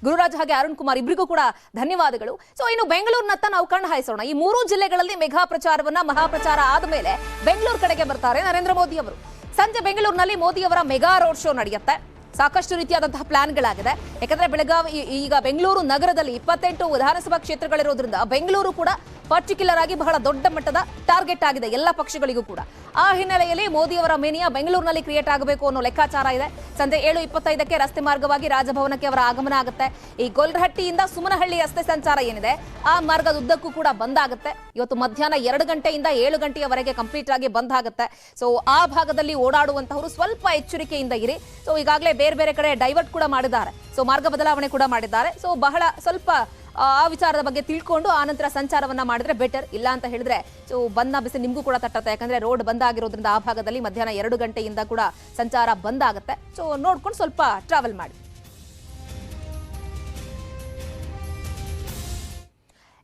ಗುರುರಾಜ್ ಹಾಗೆ ಅರುಣ್ ಕುಮಾರ್ ಇಬ್ಬರಿಗೂ ಕೂಡ ಧನ್ಯವಾದಗಳು. ಸೊ ಇನ್ನು ಬೆಂಗಳೂರಿನತ್ತ ನಾವು ಕಣ್ಣು ಹಾಯಿಸೋಣ. ಈ 3 ಜಿಲ್ಲೆಗಳಲ್ಲಿ ಮೆಗಾ ಪ್ರಚಾರವನ್ನ ಮಹಾಪ್ರಚಾರ ಆದ ಮೇಲೆ ಬೆಂಗಳೂರು ಕಡೆಗೆ ಬರ್ತಾರೆ ನರೇಂದ್ರ ಮೋದಿ ಅವರು. ಸಂಜೆ ಬೆಂಗಳೂರಿನಲ್ಲಿ ಮೋದಿ ಅವರ ಮೆಗಾ ರೋಡ್ ಶೋ ನಡೆಯುತ್ತೆ. ಸಾಕಷ್ಟು ರೀತಿಯಾದಂತಹ ಪ್ಲಾನ್ಗಳಾಗಿದೆ. ಯಾಕಂದ್ರೆ ಈಗ ಬೆಂಗಳೂರು ನಗರದಲ್ಲಿ 28 ವಿಧಾನಸಭಾ ಕ್ಷೇತ್ರಗಳಿರೋದ್ರಿಂದ ಬೆಂಗಳೂರು ಕೂಡ ಪರ್ಟಿಕ್ಯುಲರ್ ಆಗಿ ಬಹಳ ದೊಡ್ಡ ಮಟ್ಟದ ಟಾರ್ಗೆಟ್ ಆಗಿದೆ ಎಲ್ಲ ಪಕ್ಷಗಳಿಗೂ ಕೂಡ. ಆ ಹಿನ್ನೆಲೆಯಲ್ಲಿ ಮೋದಿ ಅವರ ಮೇನಿಯಾ ಬೆಂಗಳೂರಿನಲ್ಲಿ ಕ್ರಿಯೇಟ್ ಆಗಬೇಕು ಅನ್ನೋ ಲೆಕ್ಕಾಚಾರ ಇದೆ. ಸಂಜೆ 7:25ಕ್ಕೆ ರಸ್ತೆ ಮಾರ್ಗವಾಗಿ ರಾಜಭವನಕ್ಕೆ ಅವರ ಆಗಮನ ಆಗುತ್ತೆ. ಈ ಗೊಲ್ರಹಟ್ಟಿಯಿಂದ ಸುಮನಹಳ್ಳಿ ರಸ್ತೆ ಸಂಚಾರ ಏನಿದೆ ಆ ಮಾರ್ಗದ ಉದ್ದಕ್ಕೂ ಕೂಡ ಬಂದ್ ಆಗುತ್ತೆ. ಇವತ್ತು ಮಧ್ಯಾಹ್ನ 2 ಗಂಟೆಯಿಂದ 7 ಗಂಟೆಯವರೆಗೆ ಕಂಪ್ಲೀಟ್ ಆಗಿ ಬಂದ್ ಆಗುತ್ತೆ. ಸೊ ಆ ಭಾಗದಲ್ಲಿ ಓಡಾಡುವಂತವರು ಸ್ವಲ್ಪ ಎಚ್ಚರಿಕೆಯಿಂದ ಇರಿ. ಸೊ ಈಗಾಗಲೇ ಬೇರೆ ಕಡೆ ಡೈವರ್ಟ್ ಕೂಡ ಮಾಡಿದ್ದಾರೆ. ಸೊ ಮಾರ್ಗ ಬದಲಾವಣೆ ಕೂಡ ಮಾಡಿದ್ದಾರೆ. ಸೊ ಬಹಳ ಸ್ವಲ್ಪ ಆ ವಿಚಾರದ ಬಗ್ಗೆ ತಿಳ್ಕೊಂಡು ಆ ನಂತರ ಸಂಚಾರವನ್ನ ಮಾಡಿದ್ರೆ ಬೆಟರ್. ಇಲ್ಲ ಅಂತ ಹೇಳಿದ್ರೆ ಸೊ ಬಂದ ಬಿಸಿ ನಿಮಗೂ ಕೂಡ ತಟ್ಟತ್ತೆ. ಯಾಕಂದ್ರೆ ರೋಡ್ ಬಂದ್ ಆಗಿರೋದ್ರಿಂದ ಆ ಭಾಗದಲ್ಲಿ ಮಧ್ಯಾಹ್ನ 2 ಗಂಟೆಯಿಂದ ಕೂಡ ಸಂಚಾರ ಬಂದ್ ಆಗುತ್ತೆ. ಸೊ ನೋಡ್ಕೊಂಡು ಸ್ವಲ್ಪ ಟ್ರಾವೆಲ್ ಮಾಡಿ.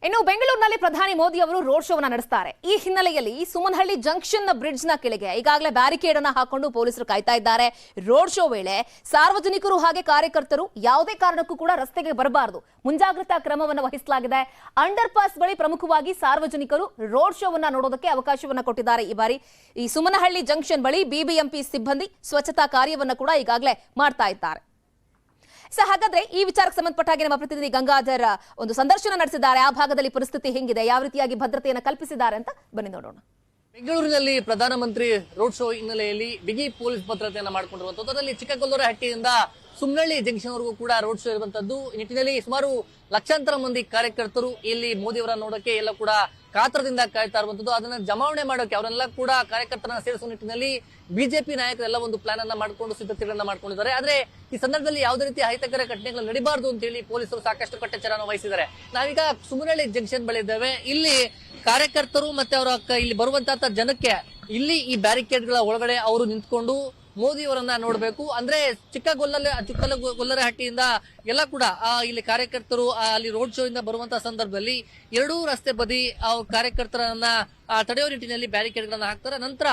ಇನ್ನು ಬೆಂಗಳೂರಿನಲ್ಲಿ ಪ್ರಧಾನಿ ಮೋದಿ ಅವರು ರೋಡ್ ಶೋವನ್ನ ನಡೆಸ್ತಾರೆ. ಈ ಹಿನ್ನೆಲೆಯಲ್ಲಿ ಸುಮನಹಳ್ಳಿ ಜಂಕ್ಷನ್ ಬ್ರಿಡ್ಜ್ ನ ಕೆಳಗೆ ಈಗಾಗಲೇ ಬ್ಯಾರಿಕೇಡ್ ಅನ್ನ ಹಾಕೊಂಡು ಪೊಲೀಸರು ಕಾಯ್ತಾ ಇದ್ದಾರೆ. ರೋಡ್ ಶೋ ವೇಳೆ ಸಾರ್ವಜನಿಕರು ಹಾಗೆ ಕಾರ್ಯಕರ್ತರು ಯಾವುದೇ ಕಾರಣಕ್ಕೂ ಕೂಡ ರಸ್ತೆಗೆ ಬರಬಾರದು, ಮುಂಜಾಗ್ರತಾ ಕ್ರಮವನ್ನು ವಹಿಸಲಾಗಿದೆ. ಅಂಡರ್ ಪಾಸ್ ಬಳಿ ಪ್ರಮುಖವಾಗಿ ಸಾರ್ವಜನಿಕರು ರೋಡ್ ಶೋವನ್ನ ನೋಡೋದಕ್ಕೆ ಅವಕಾಶವನ್ನ ಕೊಟ್ಟಿದ್ದಾರೆ. ಈ ಬಾರಿ ಈ ಸುಮನಹಳ್ಳಿ ಜಂಕ್ಷನ್ ಬಳಿ ಬಿಬಿಎಂಪಿ ಸಿಬ್ಬಂದಿ ಸ್ವಚ್ಛತಾ ಕಾರ್ಯವನ್ನ ಕೂಡ ಈಗಾಗಲೇ ಮಾಡ್ತಾ ಇದ್ದಾರೆ. ಹಾಗಾದ್ರೆ ಈ ವಿಚಾರಕ್ಕೆ ಸಂಬಂಧಪಟ್ಟ ಹಾಗೆ ನಮ್ಮ ಪ್ರತಿನಿಧಿ ಗಂಗಾಧರ್ ಒಂದು ಸಂದರ್ಶನ ನಡೆಸಿದ್ದಾರೆ. ಆ ಭಾಗದಲ್ಲಿ ಪರಿಸ್ಥಿತಿ ಹೆಂಗಿದೆ, ಯಾವ ರೀತಿಯಾಗಿ ಭದ್ರತೆಯನ್ನು ಕಲ್ಪಿಸಿದ್ದಾರೆ ಅಂತ ಬನ್ನಿ ನೋಡೋಣ. ಬೆಂಗಳೂರಿನಲ್ಲಿ ಪ್ರಧಾನಮಂತ್ರಿ ರೋಡ್ ಶೋ ಹಿನ್ನೆಲೆಯಲ್ಲಿ ಬಿಗಿ ಪೊಲೀಸ್ ಭದ್ರತೆಯನ್ನು ಮಾಡಿಕೊಂಡಿರುವಂತದ್ದು. ಅದರಲ್ಲಿ ಚಿಕ್ಕಗೊಲ್ಲರಹಟ್ಟಿಯಿಂದ ಸುಮ್ನಹಳ್ಳಿ ಜಂಕ್ಷನ್ ವರೆಗೂ ಕೂಡ ರೋಡ್ ಶೋ ಇರುವಂತದ್ದು. ಈ ನಿಟ್ಟಿನಲ್ಲಿ ಸುಮಾರು ಲಕ್ಷಾಂತರ ಮಂದಿ ಕಾರ್ಯಕರ್ತರು ಇಲ್ಲಿ ಮೋದಿ ಅವರ ನೋಡಕ್ಕೆ ಎಲ್ಲ ಕೂಡ ಕಾತರದಿಂದ ಕಾಯ್ತಾ ಇರುವಂತದ್ದು. ಅದನ್ನ ಜಮಾವಣೆ ಮಾಡೋಕೆ ಅವರೆಲ್ಲ ಕೂಡ ಕಾರ್ಯಕರ್ತರನ್ನ ಸೇರಿಸುವ ನಿಟ್ಟಿನಲ್ಲಿ ಬಿಜೆಪಿ ನಾಯಕರೆಲ್ಲ ಒಂದು ಪ್ಲಾನ್ ಅನ್ನ ಮಾಡಿಕೊಂಡು ಸಿದ್ಧತೆಗಳನ್ನ ಮಾಡ್ಕೊಂಡಿದ್ದಾರೆ. ಆದ್ರೆ ಈ ಸಂದರ್ಭದಲ್ಲಿ ಯಾವುದೇ ರೀತಿ ಅಹಿತಕರ ಘಟನೆಗಳು ನಡೀಬಾರದು ಅಂತ ಹೇಳಿ ಪೊಲೀಸರು ಸಾಕಷ್ಟು ಕಟ್ಟೆಚ್ಚರವನ್ನು ವಹಿಸಿದ್ದಾರೆ. ನಾವೀಗ ಸುಮನಹಳ್ಳಿ ಜಂಕ್ಷನ್ ಬಳಿ ಇದ್ದೇವೆ. ಇಲ್ಲಿ ಕಾರ್ಯಕರ್ತರು ಮತ್ತೆ ಅವರ ಇಲ್ಲಿ ಬರುವಂತಹ ಜನಕ್ಕೆ ಇಲ್ಲಿ ಈ ಬ್ಯಾರಿಕೇಡ್ ಗಳ ಒಳಗಡೆ ಅವರು ನಿಂತ್ಕೊಂಡು ಮೋದಿ ಅವರನ್ನ ನೋಡ್ಬೇಕು. ಅಂದ್ರೆ ಚಿಕ್ಕಗೊಲ್ಲರಹಟ್ಟಿಯಿಂದ ಎಲ್ಲ ಕೂಡ ಇಲ್ಲಿ ಕಾರ್ಯಕರ್ತರು ಅಲ್ಲಿ ರೋಡ್ ಶೋ ಇಂದ ಬರುವಂತಹ ಸಂದರ್ಭದಲ್ಲಿ ಎರಡೂ ರಸ್ತೆ ಬದಿ ಕಾರ್ಯಕರ್ತರನ್ನ ತಡೆಯುವ ನಿಟ್ಟಿನಲ್ಲಿ ಬ್ಯಾರಿಕೇಡ್ ಗಳನ್ನ ಹಾಕ್ತಾರೆ. ನಂತರ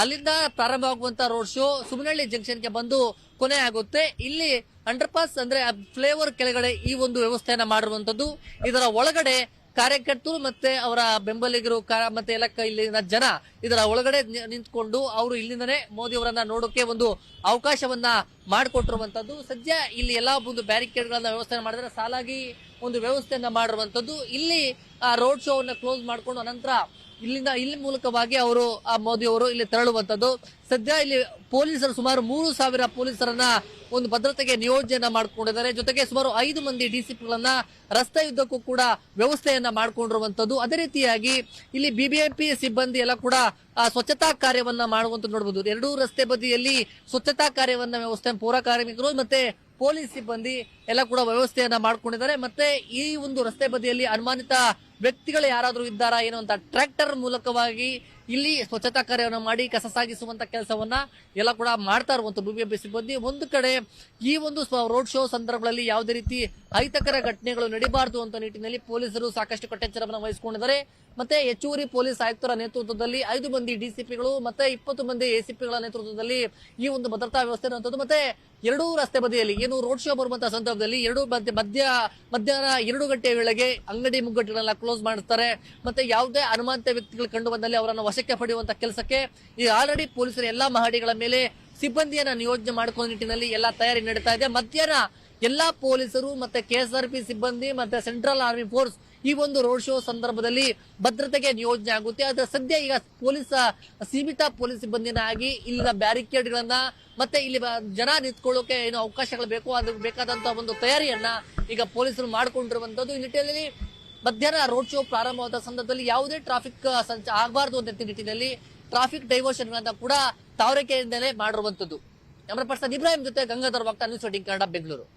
ಅಲ್ಲಿಂದ ಪ್ರಾರಂಭವಾಗುವಂತಹ ರೋಡ್ ಶೋ ಸುಮನಹಳ್ಳಿ ಜಂಕ್ಷನ್ ಗೆ ಬಂದು ಕೊನೆ ಆಗುತ್ತೆ. ಇಲ್ಲಿ ಅಂಡರ್ ಪಾಸ್ ಅಂದ್ರೆ ಫ್ಲೇವರ್ ಕೆಳಗಡೆ ಈ ಒಂದು ವ್ಯವಸ್ಥೆಯನ್ನ ಮಾಡಿರುವಂತದ್ದು. ಇದರ ಒಳಗಡೆ ಕಾರ್ಯಕರ್ತರು ಮತ್ತೆ ಅವರ ಬೆಂಬಲಿಗರು ಮತ್ತೆ ಎಲ್ಲ ಇಲ್ಲಿನ ಜನ ಇದರ ಒಳಗಡೆ ನಿಂತ್ಕೊಂಡು ಅವರು ಇಲ್ಲಿಂದನೇ ಮೋದಿ ಅವರನ್ನ ನೋಡೋಕೆ ಒಂದು ಅವಕಾಶವನ್ನ ಮಾಡಿಕೊಟ್ಟಿರುವಂತದ್ದು. ಸದ್ಯ ಇಲ್ಲಿ ಎಲ್ಲಾ ಒಂದು ಬ್ಯಾರಿಕೇಡ್ ಗಳನ್ನ ವ್ಯವಸ್ಥೆ ಮಾಡಿದ್ರೆ ಸಾಲಾಗಿ ಒಂದು ವ್ಯವಸ್ಥೆಯನ್ನ ಮಾಡಿರುವಂತದ್ದು. ಇಲ್ಲಿ ಆ ರೋಡ್ ಶೋ ಅನ್ನ ಕ್ಲೋಸ್ ಮಾಡ್ಕೊಂಡು ಅನಂತರ ಇಲ್ಲಿ ಮೂಲಕವಾಗಿ ಅವರು ಮೋದಿ ಅವರು ಇಲ್ಲಿ ತೆರಳುವಂತದ್ದು. ಸದ್ಯ ಇಲ್ಲಿ ಪೊಲೀಸರು ಸುಮಾರು 3,000 ಪೊಲೀಸರನ್ನ ಒಂದು ಭದ್ರತೆಗೆ ನಿಯೋಜನೆಯನ್ನ ಮಾಡ್ಕೊಂಡಿದ್ದಾರೆ. ಜೊತೆಗೆ ಸುಮಾರು 5 ಮಂದಿ ಡಿಸಿಪಿಗಳನ್ನ ರಸ್ತೆಯುದ್ದಕ್ಕೂ ಕೂಡ ವ್ಯವಸ್ಥೆಯನ್ನ ಮಾಡ್ಕೊಂಡಿರುವಂತದ್ದು. ಅದೇ ರೀತಿಯಾಗಿ ಇಲ್ಲಿ ಬಿಬಿಎಂಪಿ ಸಿಬ್ಬಂದಿ ಎಲ್ಲ ಕೂಡ ಸ್ವಚ್ಛತಾ ಕಾರ್ಯವನ್ನ ಮಾಡುವಂತ ನೋಡಬಹುದು. ಎರಡೂ ರಸ್ತೆ ಬದಿಯಲ್ಲಿ ಸ್ವಚ್ಛತಾ ಕಾರ್ಯವನ್ನ ವ್ಯವಸ್ಥೆ ಪೌರ ಕಾರ್ಮಿಕರು ಮತ್ತೆ ಪೊಲೀಸ್ ಸಿಬ್ಬಂದಿ ಎಲ್ಲ ಕೂಡ ವ್ಯವಸ್ಥೆಯನ್ನ ಮಾಡ್ಕೊಂಡಿದ್ದಾರೆ. ಮತ್ತೆ ಈ ಒಂದು ರಸ್ತೆ ಬದಿಯಲ್ಲಿ ಅನುಮಾನಿತ ವ್ಯಕ್ತಿಗಳು ಯಾರಾದ್ರೂ ಇದ್ದಾರಾ ಏನೋ ಅಂತ ಟ್ರ್ಯಾಕ್ಟರ್ ಮೂಲಕವಾಗಿ ಇಲ್ಲಿ ಸ್ವಚ್ಛತಾ ಕಾರ್ಯವನ್ನು ಮಾಡಿ ಕಸ ಸಾಗಿಸುವಂತ ಕೆಲಸವನ್ನ ಎಲ್ಲ ಕೂಡ ಮಾಡ್ತಾ ಇರುವಂತ ಬಿಬಿಎಂಪಿ ಸಿಬ್ಬಂದಿ. ಒಂದು ಕಡೆ ಈ ಒಂದು ರೋಡ್ ಶೋ ಸಂದರ್ಭದಲ್ಲಿ ಯಾವುದೇ ರೀತಿ ಅಹಿತಕರ ಘಟನೆಗಳು ನಡೀಬಾರದು ಅಂತ ನಿಟ್ಟಿನಲ್ಲಿ ಪೊಲೀಸರು ಸಾಕಷ್ಟು ಕಟ್ಟೆಚ್ಚರವನ್ನು ವಹಿಸಿಕೊಂಡಿದ್ದಾರೆ. ಮತ್ತೆ ಹೆಚ್ಚುವರಿ ಪೊಲೀಸ್ ಆಯುಕ್ತರ ನೇತೃತ್ವದಲ್ಲಿ 5 ಮಂದಿ ಡಿಸಿಪಿಗಳು ಮತ್ತೆ 20 ಮಂದಿ ಎಸಿಪಿಗಳ ನೇತೃತ್ವದಲ್ಲಿ ಈ ಒಂದು ಭದ್ರತಾ ವ್ಯವಸ್ಥೆ ಇರುವಂತದ್ದು. ಮತ್ತೆ ಎರಡೂ ರಸ್ತೆ ಬದಿಯಲ್ಲಿ ಏನು ರೋಡ್ ಶೋ ಬರುವಂತಹ ಸಂದರ್ಭದಲ್ಲಿ ಮಧ್ಯಾಹ್ನ 2 ಗಂಟೆಯ ವೇಳೆಗೆ ಅಂಗಡಿ ಮುಗ್ಗಟ್ಟುಗಳನ್ನ ಕ್ಲೋಸ್ ಮಾಡಿಸ್ತಾರೆ. ಮತ್ತೆ ಯಾವುದೇ ಅನುಮಾನಿತ ವ್ಯಕ್ತಿಗಳು ಕಂಡು ಬಂದಲ್ಲಿ ಅವರನ್ನು ವಶಕ್ಕೆ ಪಡೆಯುವಂತ ಕೆಲಸಕ್ಕೆ ಈ ಆಲ್ರೆಡಿ ಪೊಲೀಸರು ಎಲ್ಲಾ ಮಹಡಿಗಳ ಮೇಲೆ ಸಿಬ್ಬಂದಿಯನ್ನ ನಿಯೋಜನೆ ಮಾಡಿಕೊಂಡ ನಿಟ್ಟಿನಲ್ಲಿ ಎಲ್ಲಾ ತಯಾರಿ ನಡೀತಾ ಇದೆ. ಮಧ್ಯಾಹ್ನ ಎಲ್ಲಾ ಪೊಲೀಸರು ಮತ್ತೆ ಕೆಎಸ್ಆರ್ಪಿ ಸಿಬ್ಬಂದಿ ಮತ್ತೆ ಸೆಂಟ್ರಲ್ ಆರ್ಮಿ ಫೋರ್ಸ್ ಈ ಒಂದು ರೋಡ್ ಶೋ ಸಂದರ್ಭದಲ್ಲಿ ಭದ್ರತೆಗೆ ನಿಯೋಜನೆ ಆಗುತ್ತೆ. ಆದ್ರೆ ಸದ್ಯ ಈಗ ಸೀಮಿತ ಪೊಲೀಸ್ ಸಿಬ್ಬಂದಿನ ಆಗಿ ಇಲ್ಲಿನ ಬ್ಯಾರಿಕೇಡ್ ಗಳನ್ನ ಮತ್ತೆ ಇಲ್ಲಿ ಜನ ನಿಂತ್ಕೊಳ್ಳೋಕೆ ಏನು ಅವಕಾಶಗಳು ಬೇಕು ಅದಕ್ಕೆ ಬೇಕಾದಂತಹ ಒಂದು ತಯಾರಿಯನ್ನ ಈಗ ಪೊಲೀಸರು ಮಾಡಿಕೊಂಡಿರುವಂತದ್ದು. ಈ ನಿಟ್ಟಿನಲ್ಲಿ ಮಧ್ಯಾಹ್ನ ರೋಡ್ ಶೋ ಪ್ರಾರಂಭವಾದ ಸಂದರ್ಭದಲ್ಲಿ ಯಾವುದೇ ಟ್ರಾಫಿಕ್ ಆಗಬಾರದು ಅಂತ ನಿಟ್ಟಿನಲ್ಲಿ ಟ್ರಾಫಿಕ್ ಡೈವರ್ಷನ್ ಗಳನ್ನ ಕೂಡ ತಾವರೆಕೆಯಿಂದಲೇ ಮಾಡಿರುವಂತದ್ದು. ಕ್ಯಾಮರಾ ಪರ್ಸನ್ ಇಬ್ರಾಹಿಂ ಜೊತೆ ಗಂಗಾಧರ್ ವಾಗ್ತಾ ನ್ಯೂಸ್ 18 ಕನ್ನಡ ಬೆಂಗಳೂರು.